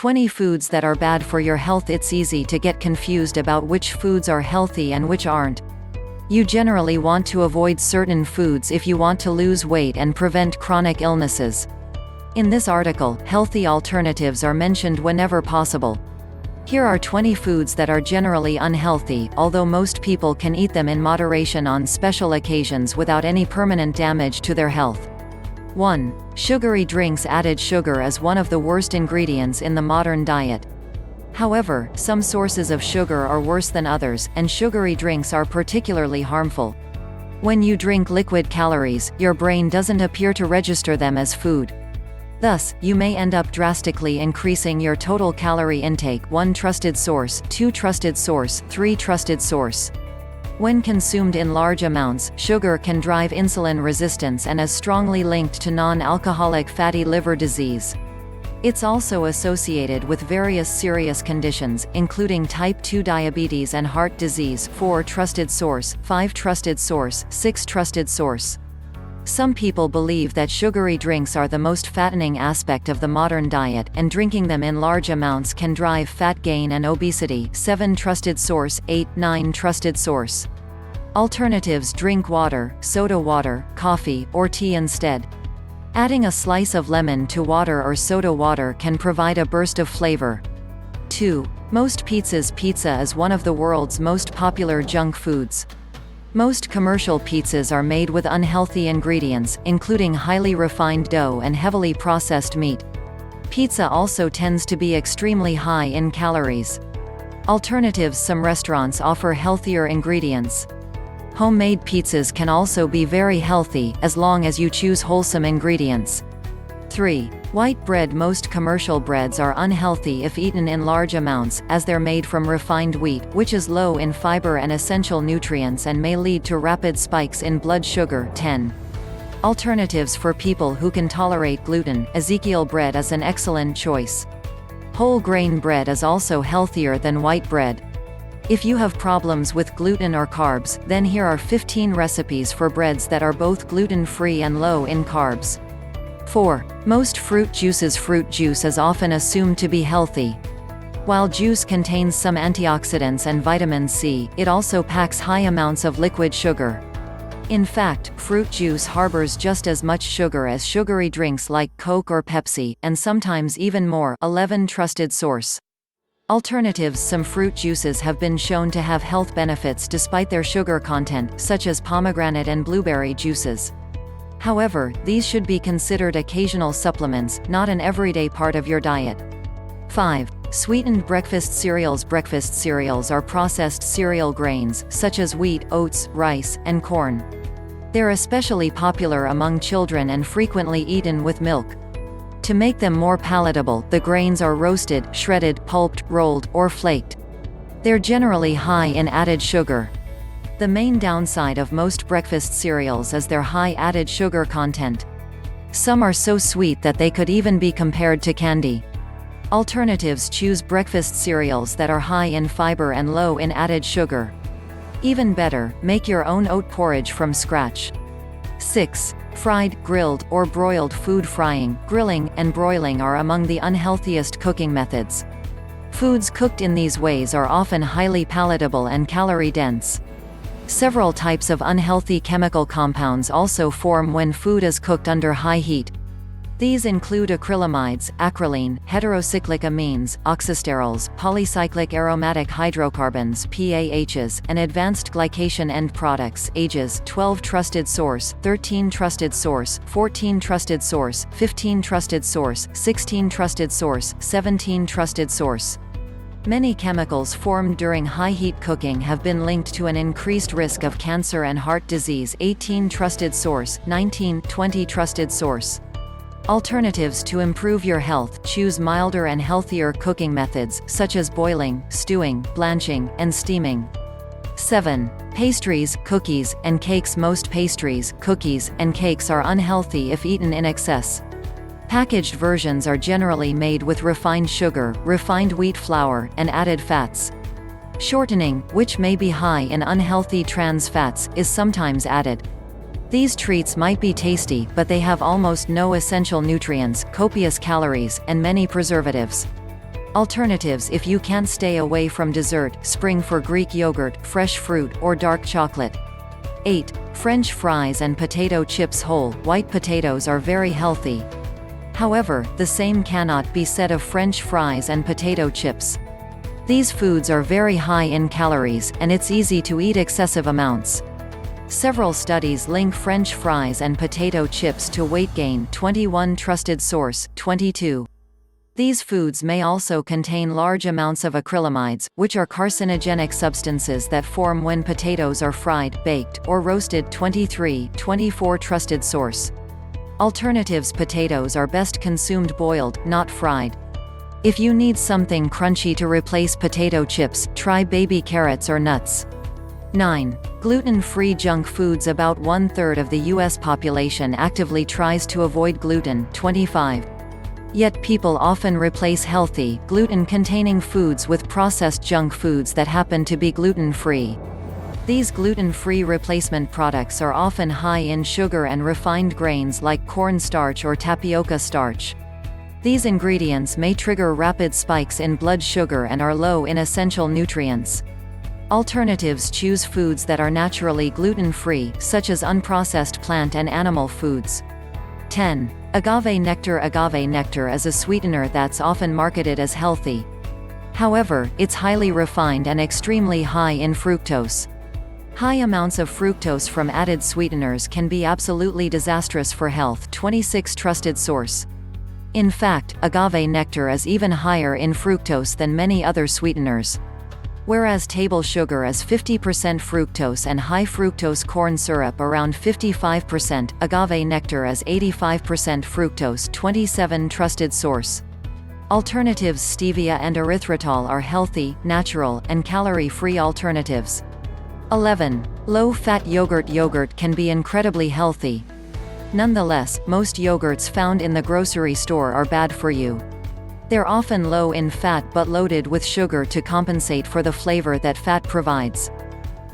20 foods that are bad for your health. It's easy to get confused about which foods are healthy and which aren't. You generally want to avoid certain foods if you want to lose weight and prevent chronic illnesses. In this article, healthy alternatives are mentioned whenever possible. Here are 20 foods that are generally unhealthy, although most people can eat them in moderation on special occasions without any permanent damage to their health. 1. Sugary drinks. Added sugar is one of the worst ingredients in the modern diet. However, some sources of sugar are worse than others, and sugary drinks are particularly harmful. When you drink liquid calories, your brain doesn't appear to register them as food. Thus, you may end up drastically increasing your total calorie intake. 1 trusted source, 2 trusted source, 3 trusted source. When consumed in large amounts, sugar can drive insulin resistance and is strongly linked to non-alcoholic fatty liver disease. It's also associated with various serious conditions, including type 2 diabetes and heart disease. 4 trusted source, 5 trusted source, 6 trusted source. Some people believe that sugary drinks are the most fattening aspect of the modern diet, and drinking them in large amounts can drive fat gain and obesity. 7 trusted source, 8, 9 trusted source. Alternatives. Drink water, soda water, coffee, or tea instead. Adding a slice of lemon to water or soda water can provide a burst of flavor. 2. Most pizzas. Pizza is one of the world's most popular junk foods. Most commercial pizzas are made with unhealthy ingredients, including highly refined dough and heavily processed meat. Pizza also tends to be extremely high in calories. Alternatives. Some restaurants offer healthier ingredients. Homemade pizzas can also be very healthy, as long as you choose wholesome ingredients. 3. White bread. Most commercial breads are unhealthy if eaten in large amounts, as they're made from refined wheat, which is low in fiber and essential nutrients and may lead to rapid spikes in blood sugar. 10. Alternatives. For people who can tolerate gluten, Ezekiel bread is an excellent choice. Whole grain bread is also healthier than white bread. If you have problems with gluten or carbs, then here are 15 recipes for breads that are both gluten-free and low in carbs. 4. Most fruit juices. Fruit juice is often assumed to be healthy. While juice contains some antioxidants and vitamin C, it also packs high amounts of liquid sugar. In fact, fruit juice harbors just as much sugar as sugary drinks like Coke or Pepsi, and sometimes even more. 11 trusted source. Alternatives. Some fruit juices have been shown to have health benefits despite their sugar content, such as pomegranate and blueberry juices. However, these should be considered occasional supplements, not an everyday part of your diet. 5. Sweetened breakfast cereals. Breakfast cereals are processed cereal grains, such as wheat, oats, rice, and corn. They're especially popular among children and frequently eaten with milk. To make them more palatable, the grains are roasted, shredded, pulped, rolled, or flaked. They're generally high in added sugar. The main downside of most breakfast cereals is their high added sugar content. Some are so sweet that they could even be compared to candy. Alternatives. Choose breakfast cereals that are high in fiber and low in added sugar. Even better, make your own oat porridge from scratch. 6. Fried, grilled, or broiled food. Frying, grilling, and broiling are among the unhealthiest cooking methods. Foods cooked in these ways are often highly palatable and calorie-dense. Several types of unhealthy chemical compounds also form when food is cooked under high heat. These include acrylamides, acrolein, heterocyclic amines, oxysterols, polycyclic aromatic hydrocarbons (PAHs), and advanced glycation end products. Ages. 12 trusted source, 13 trusted source, 14 trusted source, 15 trusted source, 16 trusted source, 17 trusted source. Many chemicals formed during high-heat cooking have been linked to an increased risk of cancer and heart disease. 18 trusted source, 19, 20 trusted source. Alternatives. To improve your health, choose milder and healthier cooking methods, such as boiling, stewing, blanching, and steaming. 7. Pastries, cookies, and cakes. Most pastries, cookies, and cakes are unhealthy if eaten in excess. Packaged versions are generally made with refined sugar, refined wheat flour, and added fats. Shortening, which may be high in unhealthy trans fats, is sometimes added. These treats might be tasty, but they have almost no essential nutrients, copious calories, and many preservatives. Alternatives: if you can't stay away from dessert, spring for Greek yogurt, fresh fruit, or dark chocolate. 8. French fries and potato chips. Whole, white potatoes are very healthy. However, the same cannot be said of French fries and potato chips. These foods are very high in calories, and it's easy to eat excessive amounts. Several studies link French fries and potato chips to weight gain. 21 Trusted source, 22. These foods may also contain large amounts of acrylamides, which are carcinogenic substances that form when potatoes are fried, baked, or roasted. 23, 24 Trusted source. Alternatives: potatoes are best consumed boiled, not fried. If you need something crunchy to replace potato chips, try baby carrots or nuts. 9. Gluten-free junk foods. About 1/3 of the U.S. population actively tries to avoid gluten. 25. Yet people often replace healthy, gluten-containing foods with processed junk foods that happen to be gluten-free. These gluten-free replacement products are often high in sugar and refined grains like corn starch or tapioca starch. These ingredients may trigger rapid spikes in blood sugar and are low in essential nutrients. Alternatives: choose foods that are naturally gluten-free, such as unprocessed plant and animal foods. 10. Agave nectar. Agave nectar is a sweetener that's often marketed as healthy. However, it's highly refined and extremely high in fructose. High amounts of fructose from added sweeteners can be absolutely disastrous for health. 26 Trusted source. In fact, agave nectar is even higher in fructose than many other sweeteners. Whereas table sugar is 50% fructose and high fructose corn syrup around 55%, agave nectar is 85% fructose. 27 Trusted source. Alternatives: stevia and erythritol are healthy, natural, and calorie-free alternatives. 11. Low-fat yogurt. Yogurt can be incredibly healthy. Nonetheless, most yogurts found in the grocery store are bad for you. They're often low in fat but loaded with sugar to compensate for the flavor that fat provides.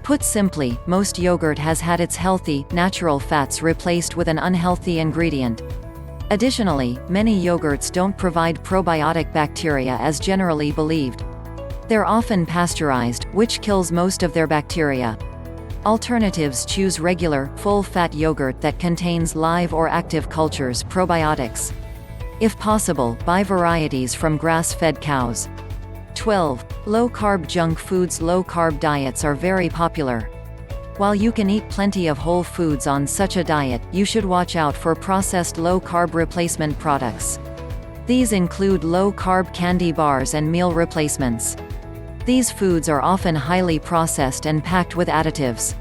Put simply, most yogurt has had its healthy, natural fats replaced with an unhealthy ingredient. Additionally, many yogurts don't provide probiotic bacteria as generally believed. They're often pasteurized, which kills most of their bacteria. Alternatives: choose regular, full-fat yogurt that contains live or active cultures probiotics. If possible, buy varieties from grass-fed cows. 12. Low-carb junk foods. Low-carb diets are very popular. While you can eat plenty of whole foods on such a diet, you should watch out for processed low-carb replacement products. These include low-carb candy bars and meal replacements. These foods are often highly processed and packed with additives.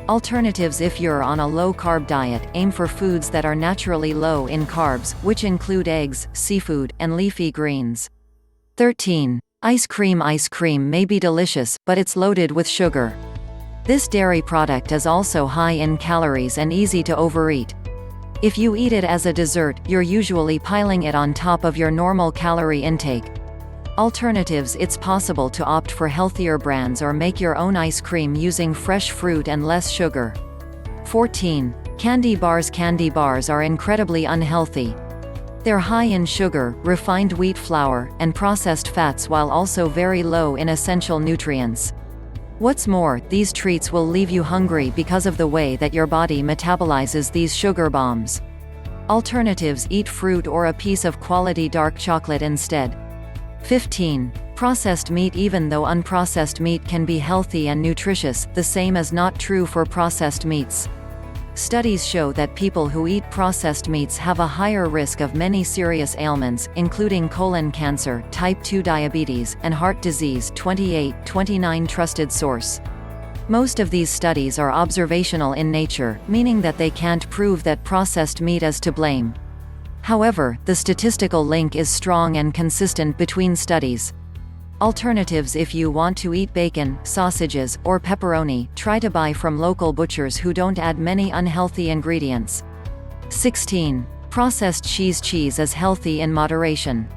Alternatives: if you're on a low-carb diet, aim for foods that are naturally low in carbs, which include eggs, seafood, and leafy greens. 13. Ice cream. Ice cream may be delicious, but it's loaded with sugar. This dairy product is also high in calories and easy to overeat. If you eat it as a dessert, you're usually piling it on top of your normal calorie intake. Alternatives: it's possible to opt for healthier brands or make your own ice cream using fresh fruit and less sugar. 14. Candy bars. Candy bars are incredibly unhealthy. They're high in sugar, refined wheat flour, and processed fats while also very low in essential nutrients. What's more, these treats will leave you hungry because of the way that your body metabolizes these sugar bombs. Alternatives: eat fruit or a piece of quality dark chocolate instead. 15. Processed meat. Even though unprocessed meat can be healthy and nutritious, the same is not true for processed meats. Studies show that people who eat processed meats have a higher risk of many serious ailments, including colon cancer, type 2 diabetes, and heart disease. 28, 29 Trusted source. Most of these studies are observational in nature, meaning that they can't prove that processed meat is to blame. However, the statistical link is strong and consistent between studies. Alternatives: if you want to eat bacon, sausages, or pepperoni, try to buy from local butchers who don't add many unhealthy ingredients. 16. Processed cheese. Cheese is healthy in moderation.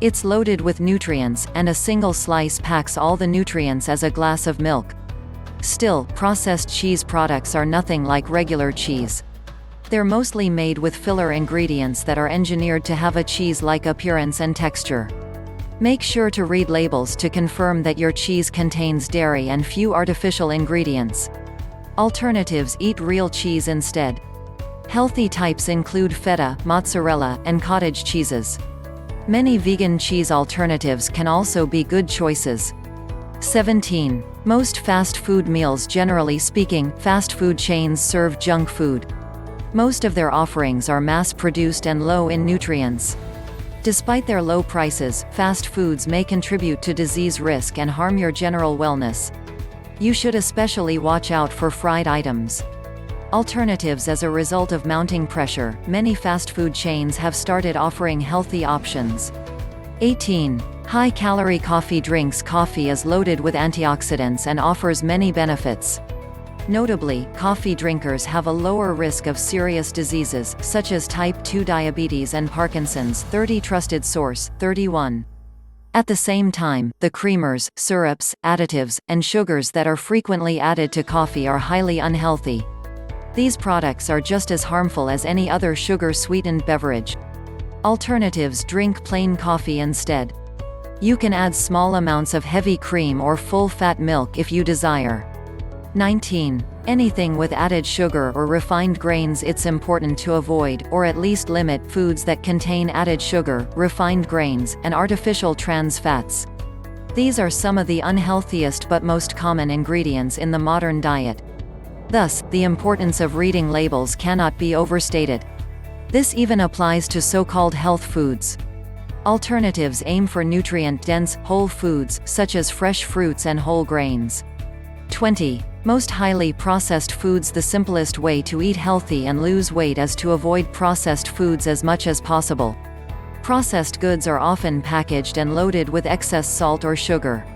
It's loaded with nutrients, and a single slice packs all the nutrients as a glass of milk. Still, processed cheese products are nothing like regular cheese. They're mostly made with filler ingredients that are engineered to have a cheese-like appearance and texture. Make sure to read labels to confirm that your cheese contains dairy and few artificial ingredients. Alternatives: eat real cheese instead. Healthy types include feta, mozzarella, and cottage cheeses. Many vegan cheese alternatives can also be good choices. 17. Most fast food meals. Generally speaking, fast food chains serve junk food. Most of their offerings are mass-produced and low in nutrients. Despite their low prices, fast foods may contribute to disease risk and harm your general wellness. You should especially watch out for fried items. Alternatives: as a result of mounting pressure, many fast food chains have started offering healthy options. 18. High-calorie coffee drinks. Coffee is loaded with antioxidants and offers many benefits. Notably, coffee drinkers have a lower risk of serious diseases, such as type 2 diabetes and Parkinson's. 30. Trusted source. 31. At the same time, the creamers, syrups, additives, and sugars that are frequently added to coffee are highly unhealthy. These products are just as harmful as any other sugar-sweetened beverage. Alternatives: drink plain coffee instead. You can add small amounts of heavy cream or full-fat milk if you desire. 19. Anything with added sugar or refined grains. It's important to avoid, or at least limit, foods that contain added sugar, refined grains, and artificial trans fats. These are some of the unhealthiest but most common ingredients in the modern diet. Thus, the importance of reading labels cannot be overstated. This even applies to so-called health foods. Alternatives aim for nutrient-dense, whole foods, such as fresh fruits and whole grains. 20. Most highly processed foods. The simplest way to eat healthy and lose weight is to avoid processed foods as much as possible. Processed goods are often packaged and loaded with excess salt or sugar.